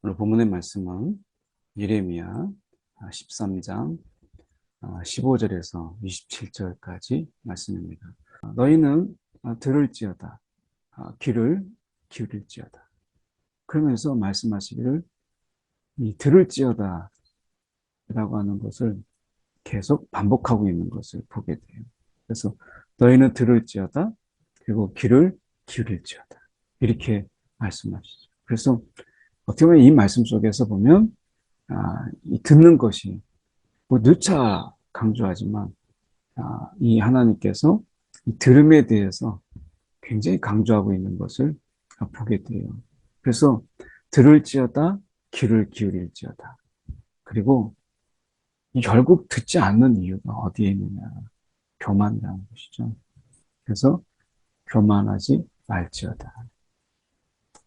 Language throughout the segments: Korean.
오늘 본문의 말씀은 예레미야 13장 15절에서 27절까지 말씀입니다. 너희는 들을지어다, 귀를 기울일지어다. 그러면서 말씀하시기를 이 들을지어다 라고 하는 것을 계속 반복하고 있는 것을 보게 돼요. 그래서 너희는 들을지어다, 그리고 귀를 기울일지어다. 이렇게 말씀하시죠. 그래서 어떻게 보면 이 말씀 속에서 보면 이 듣는 것이 뭐 누차 강조하지만 이 하나님께서 이 들음에 대해서 굉장히 강조하고 있는 것을 보게 돼요. 그래서 들을지어다 귀를 기울일지어다. 그리고 결국 듣지 않는 이유가 어디에 있느냐. 교만이라는 것이죠. 그래서 교만하지 말지어다.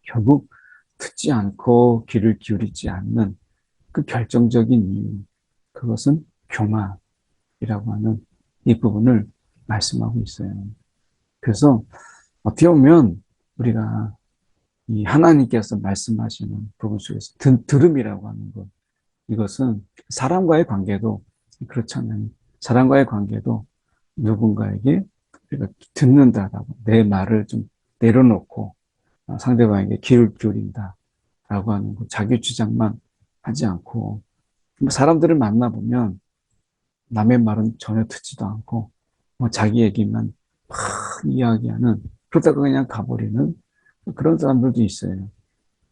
결국 듣지 않고 귀를 기울이지 않는 그 결정적인 이유, 그것은 교만이라고 하는 이 부분을 말씀하고 있어요. 그래서 어떻게 보면 우리가 이 하나님께서 말씀하시는 부분 속에서 들음이라고 하는 것, 이것은 사람과의 관계도 그렇잖아요. 사람과의 관계도 누군가에게 우리가 듣는다라고 내 말을 좀 내려놓고 상대방에게 귀를 기울인다라고 하는 것, 자기 주장만 하지 않고 사람들을 만나보면 남의 말은 전혀 듣지도 않고 뭐 자기 얘기만 막 이야기하는, 그러다가 그냥 가버리는 그런 사람들도 있어요.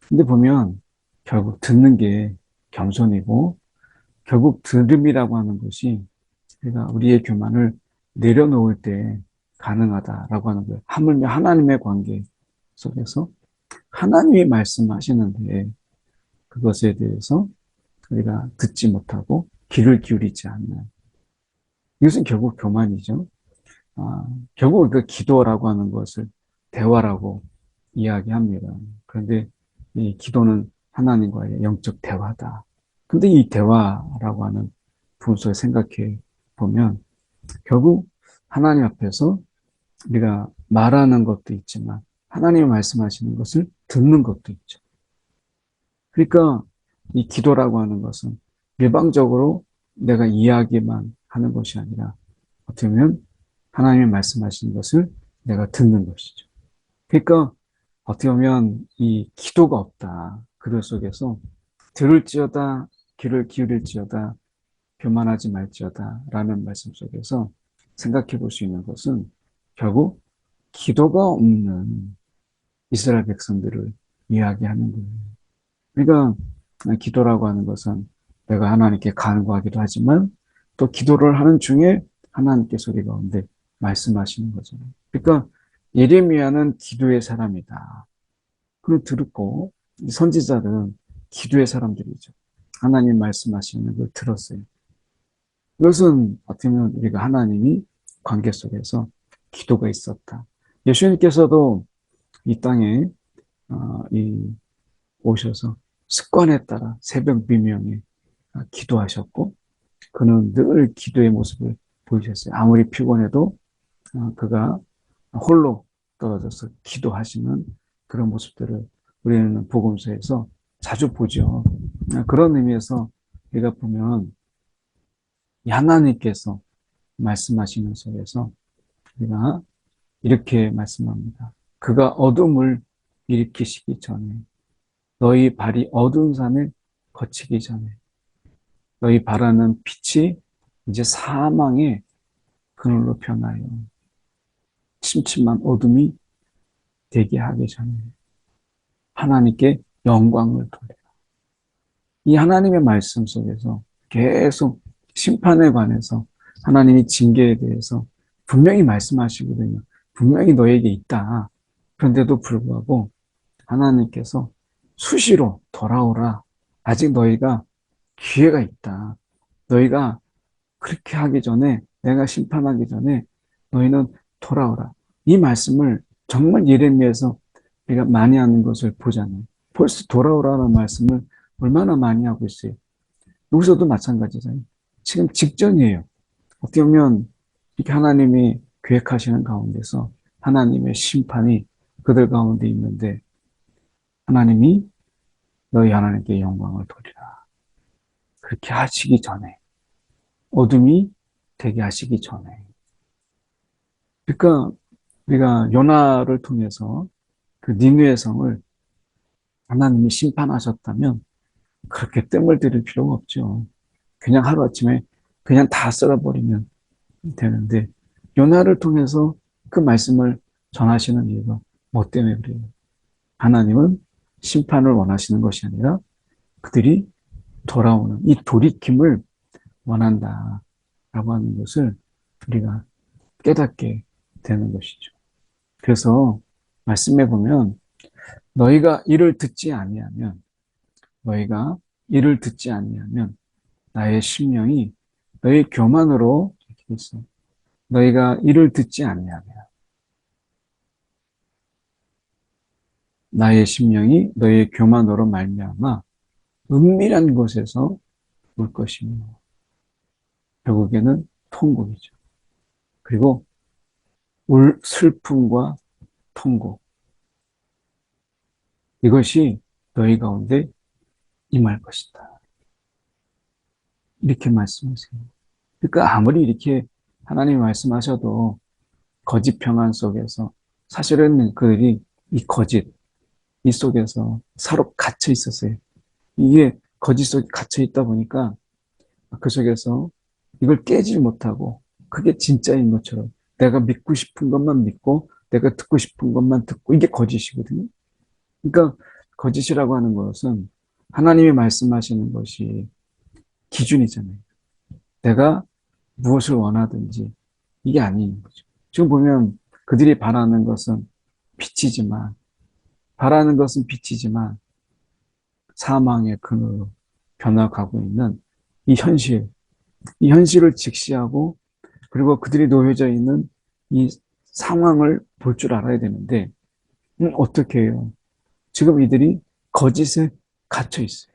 근데 보면 결국 듣는 게 겸손이고, 결국 들음이라고 하는 것이 우리가 우리의 교만을 내려놓을 때 가능하다라고 하는 거예요. 하물며 하나님의 관계 속에서 하나님이 말씀하시는데 그것에 대해서 우리가 듣지 못하고 귀를 기울이지 않는, 이것은 결국 교만이죠. 결국 그 기도라고 하는 것을 대화라고 이야기합니다. 그런데 이 기도는 하나님과의 영적 대화다. 근데 이 대화라고 하는 분석을 생각해 보면 결국 하나님 앞에서 우리가 말하는 것도 있지만 하나님이 말씀하시는 것을 듣는 것도 있죠. 그러니까 이 기도라고 하는 것은 일방적으로 내가 이야기만 하는 것이 아니라 어떻게 보면 하나님이 말씀하시는 것을 내가 듣는 것이죠. 그러니까 어떻게 보면 이 기도가 없다. 그들 속에서 들을지어다, 귀를 기울일지어다, 교만하지 말지어다 라는 말씀 속에서 생각해 볼 수 있는 것은 결국 기도가 없는 이스라엘 백성들을 이야기하는 거예요. 그러니까 기도라고 하는 것은 내가 하나님께 간구하기도 하지만 또 기도를 하는 중에 하나님께 소리 가운데 말씀하시는 거잖아요. 그러니까 예레미야는 기도의 사람이다. 그걸 들었고 선지자들은 기도의 사람들이죠. 하나님 말씀하시는 걸 들었어요. 이것은 어떻게 보면 우리가 하나님이 관계 속에서 기도가 있었다. 예수님께서도 이 땅에 오셔서 습관에 따라 새벽 미명에 기도하셨고, 그는 늘 기도의 모습을 보이셨어요. 아무리 피곤해도 그가 홀로 떨어져서 기도하시는 그런 모습들을 우리는 복음서에서 자주 보죠. 그런 의미에서 우리가 보면 하나님께서 말씀하시는 속에서 우리가 이렇게 말씀합니다. 그가 어둠을 일으키시기 전에, 너희 발이 어두운 산을 거치기 전에, 너희 바라는 빛이 이제 사망의 그늘로 변하여 침침한 어둠이 되게 하기 전에 하나님께 영광을 돌려. 이 하나님의 말씀 속에서 계속 심판에 관해서 하나님이 징계에 대해서 분명히 말씀하시거든요. 분명히 너에게 있다. 그런데도 불구하고 하나님께서 수시로 돌아오라. 아직 너희가 기회가 있다. 너희가 그렇게 하기 전에, 내가 심판하기 전에 너희는 돌아오라. 이 말씀을 정말 예레미야에서 우리가 많이 하는 것을 보잖아요. 벌써 돌아오라는 말씀을 얼마나 많이 하고 있어요. 여기서도 마찬가지잖아요. 지금 직전이에요. 어떻게 보면 이렇게 하나님이 계획하시는 가운데서 하나님의 심판이 그들 가운데 있는데, 하나님이 너희 하나님께 영광을 돌리라. 그렇게 하시기 전에, 어둠이 되게 하시기 전에. 그러니까 우리가 요나를 통해서 그 니느웨 성을 하나님이 심판하셨다면 그렇게 뜸을 들일 필요가 없죠. 그냥 하루아침에 그냥 다 썰어버리면 되는데, 요나를 통해서 그 말씀을 전하시는 이유가 뭐 때문에 그래요? 하나님은 심판을 원하시는 것이 아니라 그들이 돌아오는 이 돌이킴을 원한다라고 하는 것을 우리가 깨닫게 되는 것이죠. 그래서 말씀해 보면 너희가 이를 듣지 아니하면 너희가 이를 듣지 아니하면 나의 심령이 너희 교만으로 이렇게 있어. 너희가 이를 듣지 아니하면 나의 심령이 너희의 교만으로 말미암아 은밀한 곳에서 울 것이며 결국에는 통곡이죠. 그리고 슬픔과 통곡 이것이 너희 가운데 임할 것이다. 이렇게 말씀하세요. 그러니까 아무리 이렇게 하나님이 말씀하셔도 거짓 평안 속에서 사실은 그들이 이 거짓 이 속에서 서로 갇혀 있었어요. 이게 거짓 속에 갇혀 있다 보니까 그 속에서 이걸 깨지 못하고 그게 진짜인 것처럼 내가 믿고 싶은 것만 믿고 내가 듣고 싶은 것만 듣고 이게 거짓이거든요. 그러니까 거짓이라고 하는 것은 하나님이 말씀하시는 것이 기준이잖아요. 내가 무엇을 원하든지 이게 아닌 거죠. 지금 보면 그들이 바라는 것은 빛이지만 바라는 것은 빛이지만 사망의 근원으로 변화가고 있는 이 현실, 이 현실을 직시하고 그리고 그들이 놓여져 있는 이 상황을 볼 줄 알아야 되는데 어떻게 해요? 지금 이들이 거짓에 갇혀 있어요.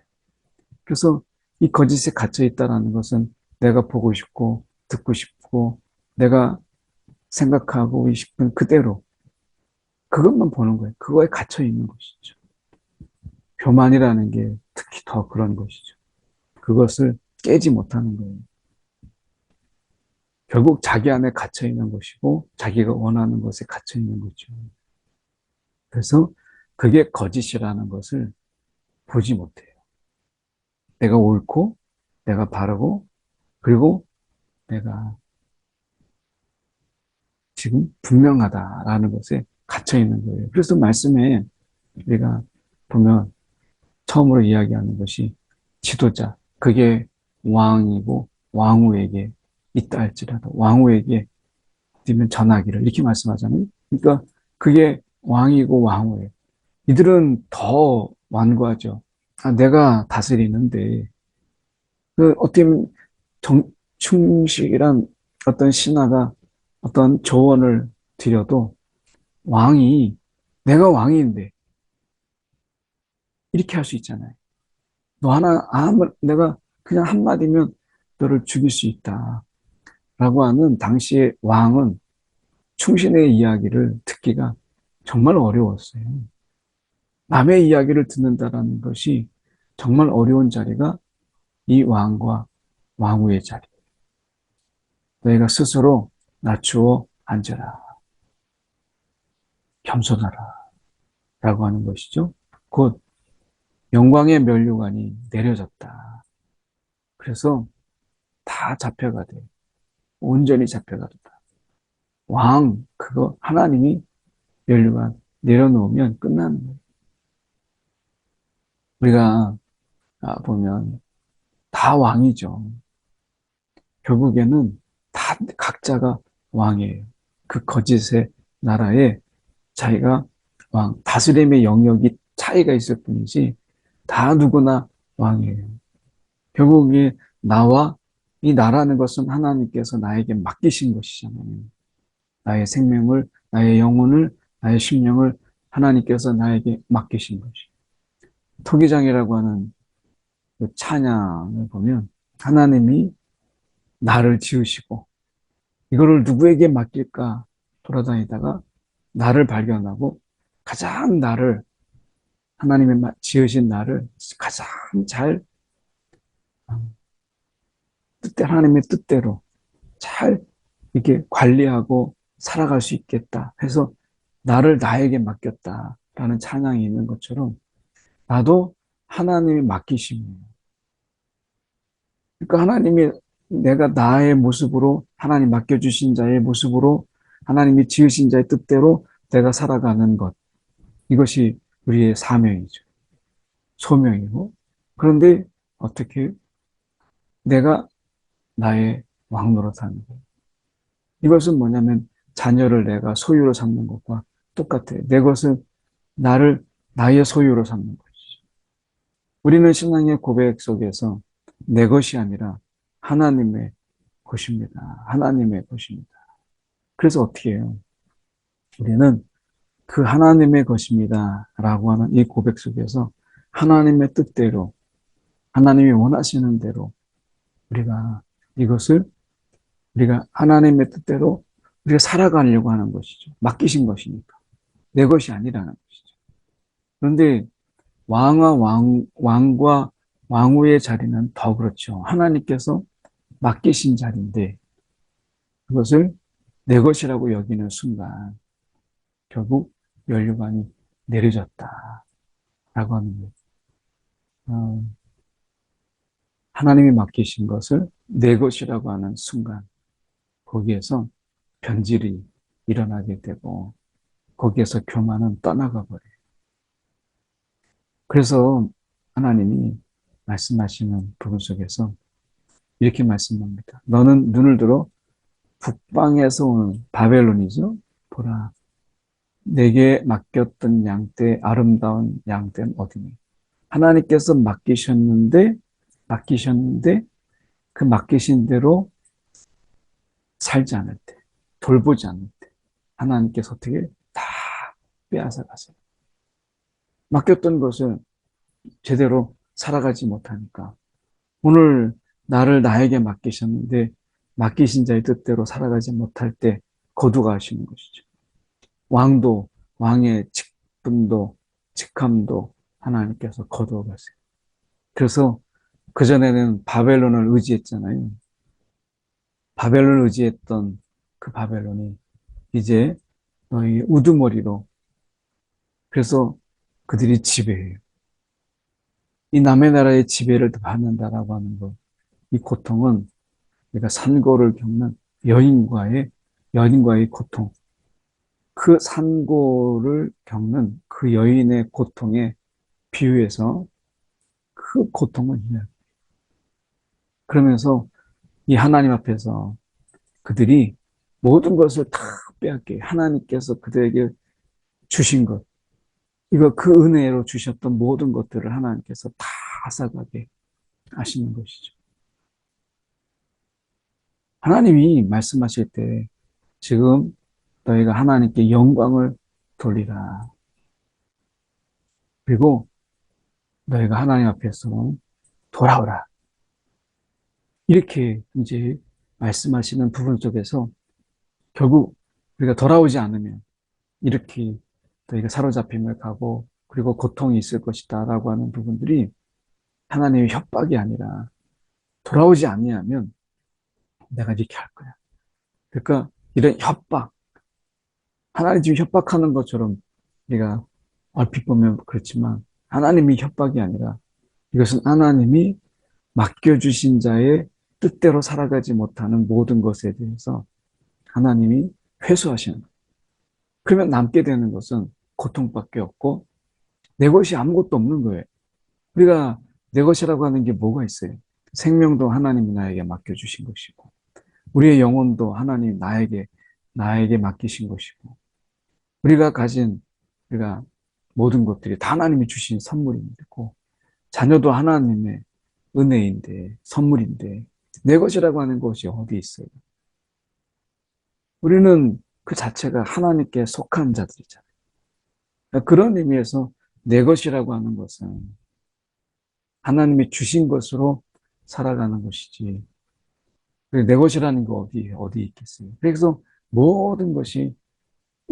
그래서 이 거짓에 갇혀 있다는 것은 내가 보고 싶고 듣고 싶고 내가 생각하고 싶은 그대로 그것만 보는 거예요. 그거에 갇혀 있는 것이죠. 교만이라는 게 특히 더 그런 것이죠. 그것을 깨지 못하는 거예요. 결국 자기 안에 갇혀 있는 것이고 자기가 원하는 것에 갇혀 있는 거죠. 그래서 그게 거짓이라는 것을 보지 못해요. 내가 옳고 내가 바르고 그리고 내가 지금 분명하다라는 것에 갇혀 있는 거예요. 그래서 말씀에 우리가 보면 처음으로 이야기하는 것이 지도자, 그게 왕이고 왕후에게 있다 할지라도 왕후에게 드리면 전하기를 이렇게 말씀하잖아요. 그러니까 그게 왕이고 왕후예요. 이들은 더 완고하죠. 내가 다스리는데 그 어떻게 충실한 어떤 신하가 어떤 조언을 드려도 왕이 내가 왕인데 이렇게 할 수 있잖아요. 너 하나 내가 그냥 한마디면 너를 죽일 수 있다. 라고 하는 당시의 왕은 충신의 이야기를 듣기가 정말 어려웠어요. 남의 이야기를 듣는다라는 것이 정말 어려운 자리가 이 왕과 왕후의 자리. 너희가 스스로 낮추어 앉아라. 겸손하라. 라고 하는 것이죠. 곧 영광의 면류관이 내려졌다. 그래서 다 잡혀가대. 온전히 잡혀가다. 왕, 그거 하나님이 면류관 내려놓으면 끝나는 거예요. 우리가 보면 다 왕이죠. 결국에는 다 각자가 왕이에요. 그 거짓의 나라에 자기가 왕, 다스림의 영역이 차이가 있을 뿐이지 다 누구나 왕이에요. 결국에 나와 이 나라는 것은 하나님께서 나에게 맡기신 것이잖아요. 나의 생명을, 나의 영혼을, 나의 심령을 하나님께서 나에게 맡기신 것이. 토기장이라고 하는 그 찬양을 보면 하나님이 나를 지으시고 이거를 누구에게 맡길까 돌아다니다가 나를 발견하고 가장 나를 하나님의 지으신 나를 가장 잘 하나님의 뜻대로 잘 이렇게 관리하고 살아갈 수 있겠다 해서 나를 나에게 맡겼다라는 찬양이 있는 것처럼 나도 하나님이 맡기심이에요. 그러니까 하나님이 내가 나의 모습으로 하나님 맡겨주신 자의 모습으로 하나님이 지으신 자의 뜻대로 내가 살아가는 것, 이것이 우리의 사명이죠. 소명이고. 그런데 어떻게 내가 나의 왕노릇 하는 거예요. 이것은 뭐냐면 자녀를 내가 소유로 삼는 것과 똑같아요. 내 것은 나를 나의 소유로 삼는 것이죠. 우리는 신앙의 고백 속에서 내 것이 아니라 하나님의 것입니다. 하나님의 것입니다. 그래서 어떻게 해요? 우리는 그 하나님의 것입니다. 라고 하는 이 고백 속에서 하나님의 뜻대로, 하나님이 원하시는 대로 우리가 이것을 우리가 하나님의 뜻대로 우리가 살아가려고 하는 것이죠. 맡기신 것이니까. 내 것이 아니라는 것이죠. 그런데 왕과 왕후의 자리는 더 그렇죠. 하나님께서 맡기신 자리인데 그것을 내 것이라고 여기는 순간 결국 면류관이 내려졌다라고 하는 거예요. 하나님이 맡기신 것을 내 것이라고 하는 순간 거기에서 변질이 일어나게 되고 거기에서 교만은 떠나가 버려요. 그래서 하나님이 말씀하시는 부분 속에서 이렇게 말씀합니다. 너는 눈을 들어 북방에서 오는 바벨론이죠. 보라, 내게 맡겼던 양떼, 아름다운 양떼는 어디니? 하나님께서 맡기셨는데 그 맡기신 대로 살지 않을 때, 돌보지 않을 때 하나님께서 어떻게 다 빼앗아 가세요. 맡겼던 것을 제대로 살아가지 못하니까 오늘 나를 나에게 맡기셨는데 맡기신 자의 뜻대로 살아가지 못할 때 거두가 하시는 것이죠. 왕도 왕의 직분도 직함도 하나님께서 거두어 가세요. 그래서 그전에는 바벨론을 의지했잖아요. 바벨론을 의지했던 그 바벨론이 이제 너희 우두머리로 그래서 그들이 지배해요. 이 남의 나라의 지배를 받는다라고 하는 것. 이 고통은 우리가 산고를 겪는 여인과의 고통. 그 산고를 겪는 그 여인의 고통에 비유해서 그 고통을 이야기해요. 그러면서 이 하나님 앞에서 그들이 모든 것을 다 빼앗게 하나님께서 그들에게 주신 것, 이거 그 은혜로 주셨던 모든 것들을 하나님께서 다 앗아가게 하시는 것이죠. 하나님이 말씀하실 때 지금 너희가 하나님께 영광을 돌리라. 그리고 너희가 하나님 앞에서 돌아오라. 이렇게 이제 말씀하시는 부분 속에서 결국 우리가 돌아오지 않으면 이렇게 너희가 사로잡힘을 가고 그리고 고통이 있을 것이다 라고 하는 부분들이 하나님의 협박이 아니라 돌아오지 아니하면 내가 이렇게 할 거야. 그러니까 이런 협박, 하나님 지금 협박하는 것처럼 우리가 얼핏 보면 그렇지만 하나님이 협박이 아니라 이것은 하나님이 맡겨주신 자의 뜻대로 살아가지 못하는 모든 것에 대해서 하나님이 회수하시는 거예요. 그러면 남게 되는 것은 고통밖에 없고 내 것이 아무것도 없는 거예요. 우리가 내 것이라고 하는 게 뭐가 있어요? 생명도 하나님이 나에게 맡겨주신 것이고 우리의 영혼도 하나님 나에게 맡기신 것이고 우리가 가진 우리가 모든 것들이 다 하나님이 주신 선물이고 자녀도 하나님의 은혜인데 선물인데 내 것이라고 하는 것이 어디 있어요? 우리는 그 자체가 하나님께 속한 자들이잖아요. 그런 의미에서 내 것이라고 하는 것은 하나님이 주신 것으로 살아가는 것이지. 내 것이라는 게 어디 있겠어요? 그래서 모든 것이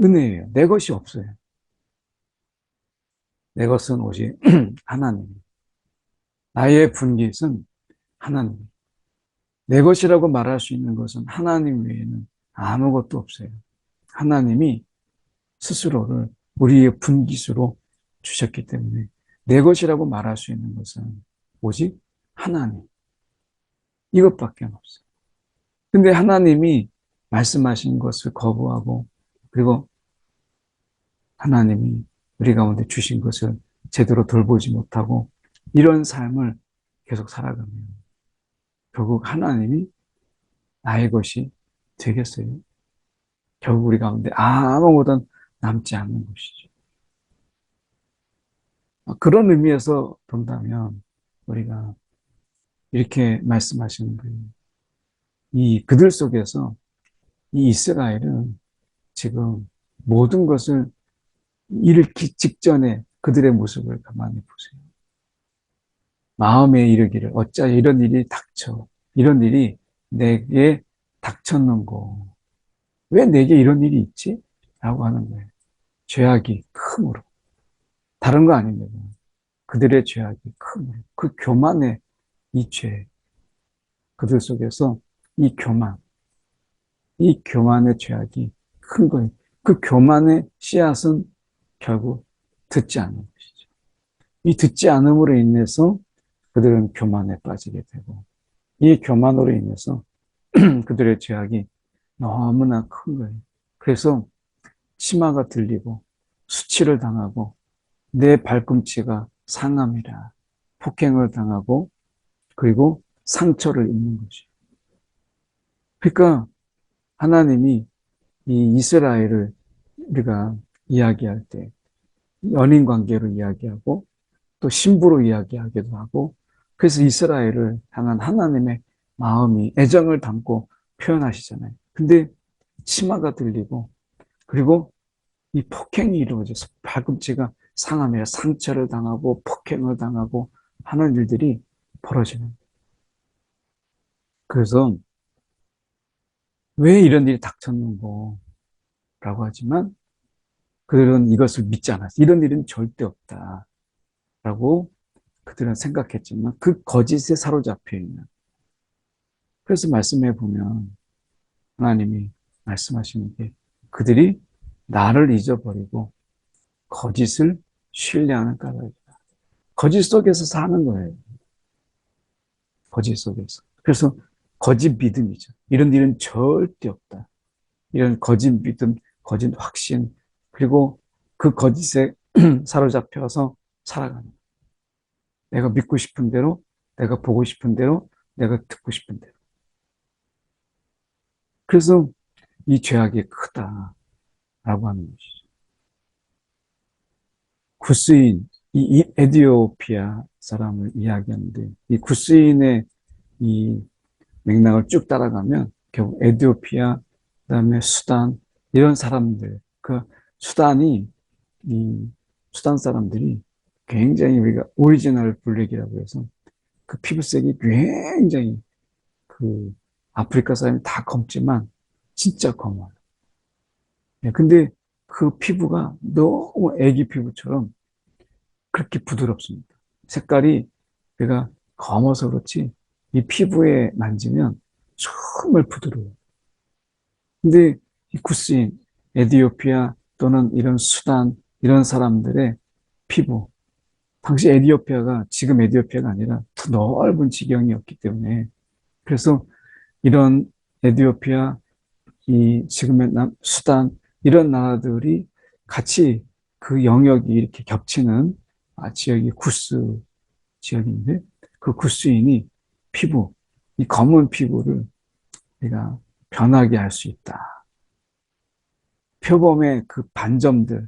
은혜예요. 내 것이 없어요. 내 것은 오직 하나님. 나의 분깃은 하나님. 내 것이라고 말할 수 있는 것은 하나님 외에는 아무것도 없어요. 하나님이 스스로를 우리의 분깃으로 주셨기 때문에 내 것이라고 말할 수 있는 것은 오직 하나님. 이것밖에 없어요. 근데 하나님이 말씀하신 것을 거부하고 그리고 하나님이 우리 가운데 주신 것을 제대로 돌보지 못하고 이런 삶을 계속 살아가면 결국 하나님이 나의 것이 되겠어요? 결국 우리 가운데 아무것도 남지 않는 것이죠. 그런 의미에서 본다면 우리가 이렇게 말씀하시는 거예요. 이 그들 속에서 이 이스라엘은 지금 모든 것을 잃기 직전에 그들의 모습을 가만히 보세요. 마음에 이르기를 어찌하여 이런 일이 닥쳐 이런 일이 내게 닥쳤는고 왜 내게 이런 일이 있지? 라고 하는 거예요. 죄악이 크므로 다른 거 아닙니다. 그들의 죄악이 크므로 그 교만의 이 죄 그들 속에서 이 교만의 죄악이 큰 거예요. 그 교만의 씨앗은 결국 듣지 않는 것이죠. 이 듣지 않음으로 인해서 그들은 교만에 빠지게 되고 이 교만으로 인해서 그들의 죄악이 너무나 큰 거예요. 그래서 치마가 들리고 수치를 당하고 내 발꿈치가 상함이라 폭행을 당하고 그리고 상처를 입는 거죠. 그러니까 하나님이 이 이스라엘을 우리가 이야기할 때 연인 관계로 이야기하고 또 신부로 이야기하기도 하고 그래서 이스라엘을 향한 하나님의 마음이 애정을 담고 표현하시잖아요. 근데 치마가 들리고 그리고 이 폭행이 이루어져서 발꿈치가 상하며 상처를 당하고 폭행을 당하고 하는 일들이 벌어지는 거예요. 그래서 왜 이런 일이 닥쳤는고 라고 하지만 그들은 이것을 믿지 않았어요. 이런 일은 절대 없다라고 그들은 생각했지만 그 거짓에 사로잡혀 있는. 그래서 말씀해 보면 하나님이 말씀하시는 게 그들이 나를 잊어버리고 거짓을 신뢰하는 까닭이다. 거짓 속에서 사는 거예요. 거짓 속에서. 그래서 거짓 믿음이죠. 이런 일은 절대 없다. 이런 거짓 믿음, 거짓 확신, 그리고 그 거짓에 사로잡혀서 살아가는 거예요. 내가 믿고 싶은 대로, 내가 보고 싶은 대로, 내가 듣고 싶은 대로. 그래서 이 죄악이 크다라고 하는 것이죠. 구스인, 이 에디오피아 사람을 이야기하는데, 이 구스인의 이 맥락을 쭉 따라가면, 결국 에디오피아, 그 다음에 수단, 이런 사람들, 그 수단이, 이 수단 사람들이 굉장히 우리가 오리지널 블랙이라고 해서 그 피부색이 굉장히 그 아프리카 사람이 다 검지만 진짜 검어요. 근데 그 피부가 너무 애기 피부처럼 그렇게 부드럽습니다. 색깔이 내가 검어서 그렇지 이 피부에 만지면 정말 부드러워요. 근데 이 구스인, 에디오피아 또는 이런 수단 이런 사람들의 피부 당시 에디오피아가 지금 에디오피아가 아니라 더 넓은 지경이었기 때문에 그래서 이런 에디오피아 이 지금의 수단 이런 나라들이 같이 그 영역이 이렇게 겹치는 지역이 구스 지역인데 그 구스인이 피부, 이 검은 피부를 우리가 변하게 할 수 있다. 표범의 그 반점들,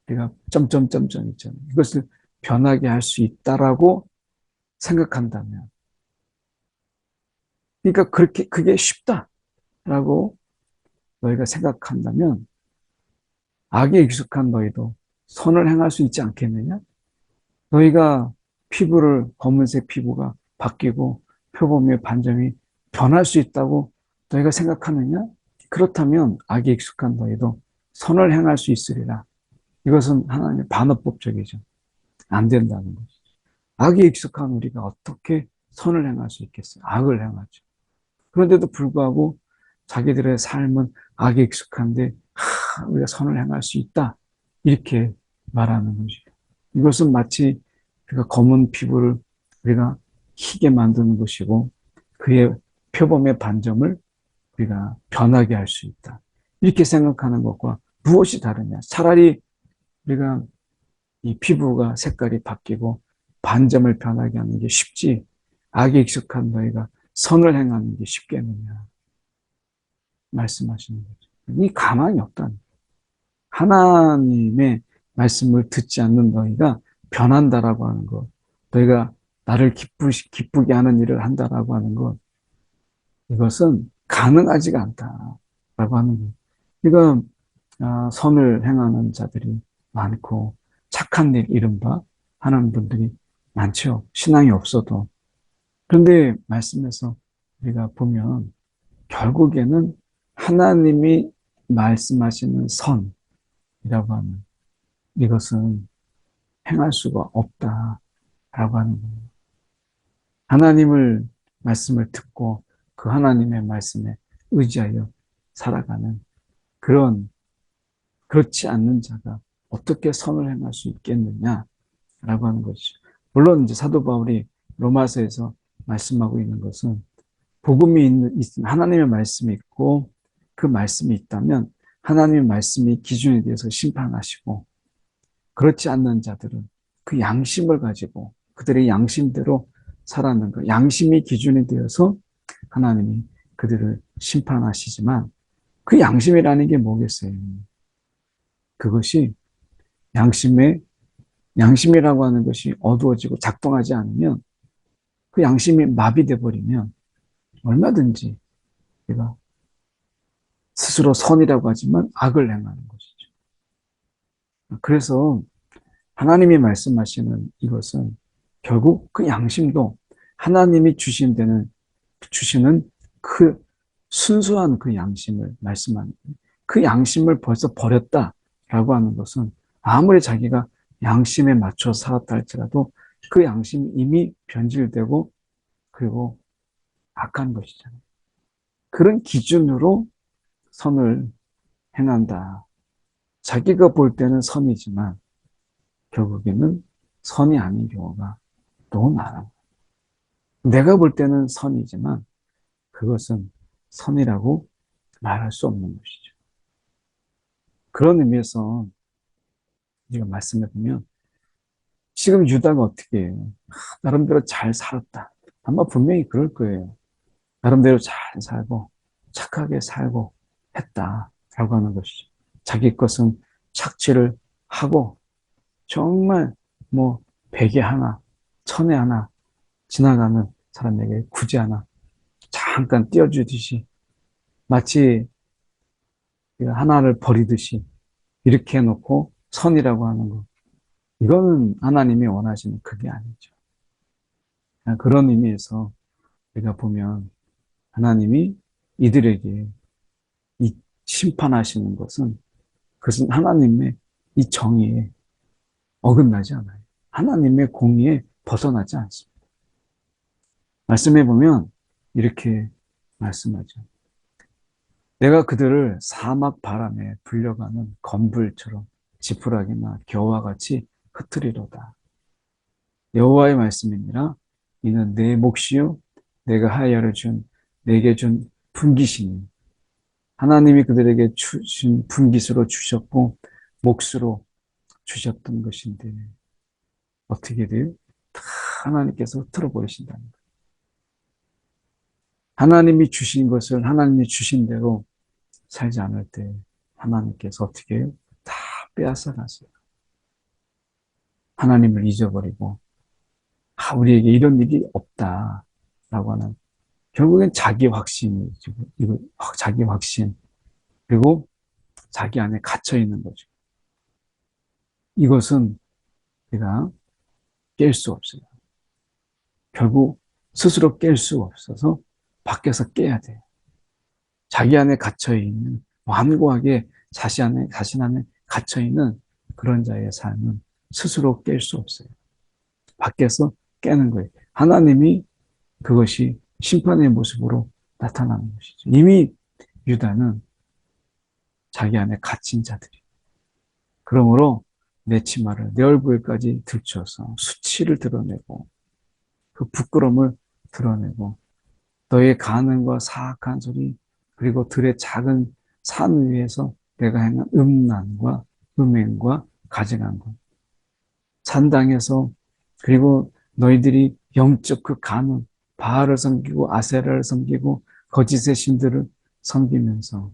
우리가 점점점점 있잖아요. 이것을 변하게 할 수 있다라고 생각한다면, 그러니까 그렇게 그게 쉽다라고 너희가 생각한다면 악에 익숙한 너희도 선을 행할 수 있지 않겠느냐? 너희가 피부를 검은색 피부가 바뀌고 표범의 반점이 변할 수 있다고 너희가 생각하느냐? 그렇다면 악에 익숙한 너희도 선을 행할 수 있으리라. 이것은 하나님의 반어법적이죠. 안 된다는 거죠. 악에 익숙한 우리가 어떻게 선을 행할 수 있겠어요? 악을 행하죠. 그런데도 불구하고 자기들의 삶은 악에 익숙한데 우리가 선을 행할 수 있다. 이렇게 말하는 거죠. 이것은 마치 우리가 검은 피부를 우리가 희게 만드는 것이고 그의 표범의 반점을 우리가 변하게 할 수 있다. 이렇게 생각하는 것과 무엇이 다르냐. 차라리 우리가 이 피부가 색깔이 바뀌고 반점을 변하게 하는 게 쉽지 악에 익숙한 너희가 선을 행하는 게 쉽겠느냐 말씀하시는 거죠. 이 가망이 없다는 하나님의 말씀을 듣지 않는 너희가 변한다라고 하는 것, 너희가 나를 기쁘게 하는 일을 한다라고 하는 것, 이것은 가능하지가 않다라고 하는 거예요. 이건 선을 행하는 자들이 많고 착한 일 이른바 하는 분들이 많죠. 신앙이 없어도. 그런데 말씀에서 우리가 보면 결국에는 하나님이 말씀하시는 선이라고 하는 이것은 행할 수가 없다라고 하는 거예요. 하나님을 말씀을 듣고 그 하나님의 말씀에 의지하여 살아가는 그렇지 않는 자가 어떻게 선을 행할 수 있겠느냐라고 하는 것이죠. 물론 이제 사도 바울이 로마서에서 말씀하고 있는 것은 복음이 있으면 하나님의 말씀이 있고 그 말씀이 있다면 하나님의 말씀이 기준에 대해서 심판하시고 그렇지 않는 자들은 그 양심을 가지고 그들의 양심대로 살아가는 것. 양심이 기준이 되어서 하나님이 그들을 심판하시지만 그 양심이라는 게 뭐겠어요? 그것이 양심이라고 하는 것이 어두워지고 작동하지 않으면 그 양심이 마비돼 버리면 얼마든지 우리가 스스로 선이라고 하지만 악을 행하는 것이죠. 그래서 하나님이 말씀하시는 이것은 결국 그 양심도 하나님이 주시는 그 순수한 그 양심을 말씀하는 거예요. 그 양심을 벌써 버렸다라고 하는 것은 아무리 자기가 양심에 맞춰 살았다 할지라도 그 양심이 이미 변질되고 그리고 악한 것이잖아요. 그런 기준으로 선을 행한다. 자기가 볼 때는 선이지만 결국에는 선이 아닌 경우가 너무 많아. 내가 볼 때는 선이지만 그것은 선이라고 말할 수 없는 것이죠. 그런 의미에서 우리가 말씀해 보면 지금 유다가 어떻게 해요? 나름대로 잘 살았다. 아마 분명히 그럴 거예요. 나름대로 잘 살고 착하게 살고 했다라고 하는 것이죠. 자기 것은 착취를 하고 정말 뭐 백에 하나, 천에 하나 지나가는 사람에게 굳이 하나 잠깐 띄워주듯이 마치 하나를 버리듯이 이렇게 해놓고 선이라고 하는 것. 이거는 하나님이 원하시는 그게 아니죠. 그런 의미에서 우리가 보면 하나님이 이들에게 이 심판하시는 것은 그것은 하나님의 이 정의에 어긋나지 않아요. 하나님의 공의에 벗어나지 않습니다. 말씀해 보면 이렇게 말씀하죠. 내가 그들을 사막 바람에 불려가는 건불처럼 지푸라기나 겨와 같이 흩트리로다. 여호와의 말씀이니라. 이는 내 몫이요 내가 하야를 내게 준 분깃이니 하나님이 그들에게 주신 분깃으로 주셨고 몫으로 주셨던 것인데 어떻게 돼요? 다 하나님께서 흩어져 버리신다는 거예요. 하나님이 주신 것을 하나님이 주신 대로 살지 않을 때 하나님께서 어떻게 해요? 다 빼앗아 가세요. 하나님을 잊어버리고 우리에게 이런 일이 없다라고 하는 결국엔 자기 확신이죠. 자기 확신 그리고 자기 안에 갇혀 있는 거죠. 이것은 우리가 깰 수 없어요. 결국 스스로 깰 수 없어서 밖에서 깨야 돼요. 자기 안에 갇혀있는 완고하게 자신 안에 갇혀있는 그런 자의 삶은 스스로 깰 수 없어요. 밖에서 깨는 거예요. 하나님이 그것이 심판의 모습으로 나타나는 것이죠. 이미 유다는 자기 안에 갇힌 자들이. 그러므로 내 치마를 내 얼굴까지 들춰서 수치를 드러내고 그 부끄러움을 드러내고 너의 간음과 사악한 소리 그리고 들의 작은 산 위에서 내가 행한 음란과 음행과 가증한 것 산당에서 그리고 너희들이 영적 그 간음 바알을 섬기고 아세라를 섬기고 거짓의 신들을 섬기면서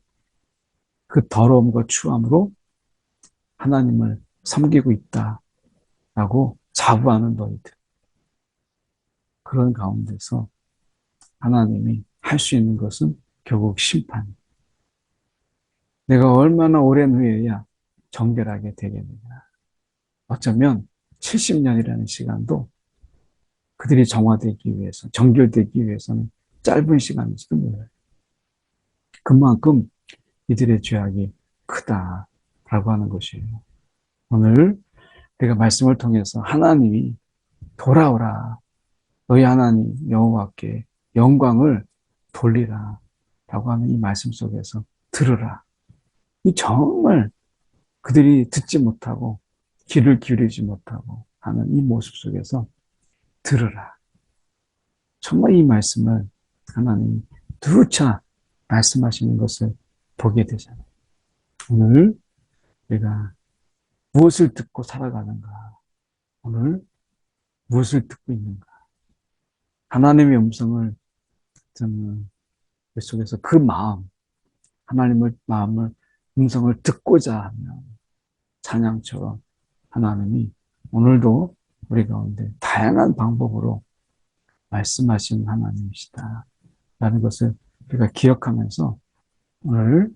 그 더러움과 추함으로 하나님을 섬기고 있다라고 자부하는 너희들. 그런 가운데서 하나님이 할 수 있는 것은 결국 심판. 내가 얼마나 오랜 후에야 정결하게 되겠느냐. 어쩌면 70년이라는 시간도 그들이 정화되기 위해서, 정결되기 위해서는 짧은 시간일지도 몰라요. 그만큼 이들의 죄악이 크다라고 하는 것이에요. 오늘 내가 말씀을 통해서 하나님이 돌아오라. 너희 하나님 여호와께 영광을 돌리라. 라고 하는 이 말씀 속에서 들으라. 이 정말 그들이 듣지 못하고 귀를 기울이지 못하고 하는 이 모습 속에서 들으라. 정말 이 말씀을 하나님이 누차 말씀하시는 것을 보게 되잖아요. 오늘 내가 무엇을 듣고 살아가는가? 오늘 무엇을 듣고 있는가? 하나님의 음성을 듣는 그 속에서 그 마음, 하나님의 마음을, 음성을 듣고자 하면 찬양처럼 하나님이 오늘도 우리 가운데 다양한 방법으로 말씀하시는 하나님이시다. 라는 것을 우리가 기억하면서 오늘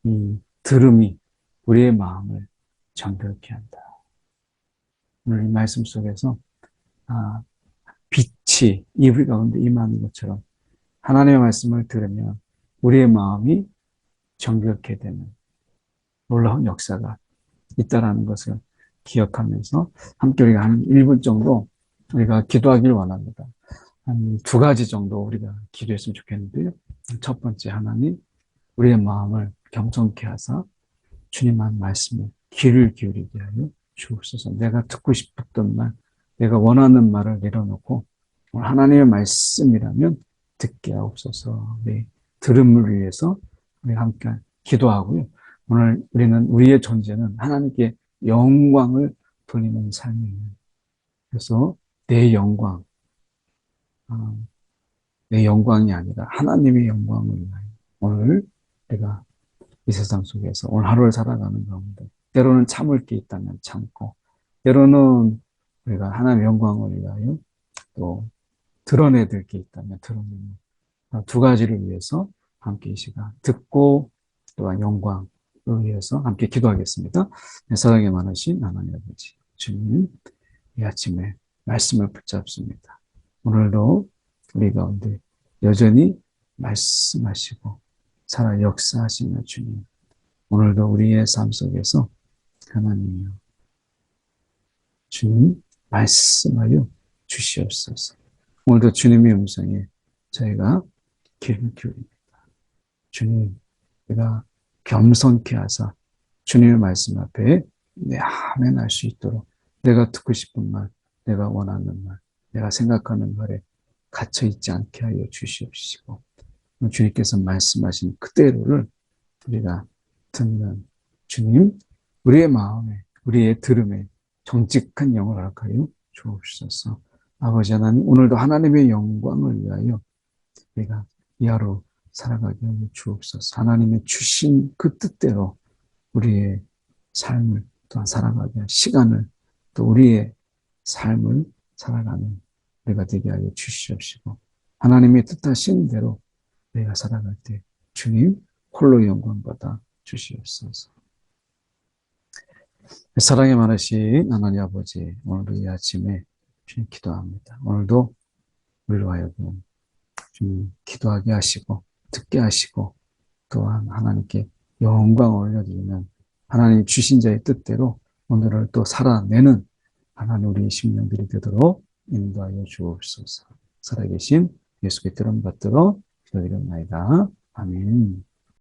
이 들음이 우리의 마음을 정결케 한다. 오늘 이 말씀 속에서 빛이 우리 가운데 임하는 것처럼 하나님의 말씀을 들으면 우리의 마음이 정결케 되는 놀라운 역사가 있다라는 것을 기억하면서 함께 우리가 한 1분 정도 우리가 기도하길 원합니다. 한 2가지 정도 우리가 기도했으면 좋겠는데요. 첫 번째, 하나님 우리의 마음을 경성케 하사 주님한 말씀에 귀를 기울이게 하여 주옵소서. 내가 듣고 싶었던 말, 내가 원하는 말을 내려놓고 오늘 하나님의 말씀이라면 듣게 하옵소서. 우리 들음을 위해서 우리 함께 기도하고요. 오늘 우리는 우리의 존재는 하나님께 영광을 돌리는 삶이에요. 그래서 내 영광, 내 영광이 아니라 하나님의 영광을 위하여 오늘 내가 이 세상 속에서 오늘 하루를 살아가는 가운데 때로는 참을 게 있다면 참고 때로는 우리가 하나님의 영광을 위하여 또 드러내야 될 게 있다면 드러내는 2가지를 위해서 함께 이 시간 듣고 또한 영광을 위해서 함께 기도하겠습니다. 사랑이 많으신 하나님 아버지 주님 이 아침에 말씀을 붙잡습니다. 오늘도 우리 가운데 여전히 말씀하시고 살아 역사하시는 주님 오늘도 우리의 삶 속에서 하나님이여 주님 말씀하여 주시옵소서. 오늘도 주님의 음성에 저희가 귀를 기울입니다. 주님, 내가 겸손케 하사 주님의 말씀 앞에 내 아멘 할 수 있도록 내가 듣고 싶은 말, 내가 원하는 말, 내가 생각하는 말에 갇혀 있지 않게 하여 주시옵시고 주님께서 말씀하신 그대로를 우리가 듣는 주님, 우리의 마음에, 우리의 들음에 정직한 영을 허락하여 주옵소서. 아버지 하나님, 오늘도 하나님의 영광을 위하여 우리가 이 하루 살아가게 하여 주옵소서. 하나님의 주신 그 뜻대로 우리의 삶을 또한 살아가게 하여 시간을 또 우리의 삶을 살아가는 우리가 되게 하여 주시옵시고 하나님의 뜻하신 대로 우리가 살아갈 때 주님 홀로 영광 받아 주시옵소서. 사랑이 많으신 하나님 아버지 오늘도 이 아침에 주님 기도합니다. 오늘도 우리로 하여금 주님 기도하게 하시고 듣게 하시고 또한 하나님께 영광을 올려드리는 하나님 주신 자의 뜻대로 오늘을 또 살아내는 하나님 우리 심령들이 되도록 인도하여 주옵소서. 살아계신 예수의 들음 받들어 기도드렸나이다. 아멘.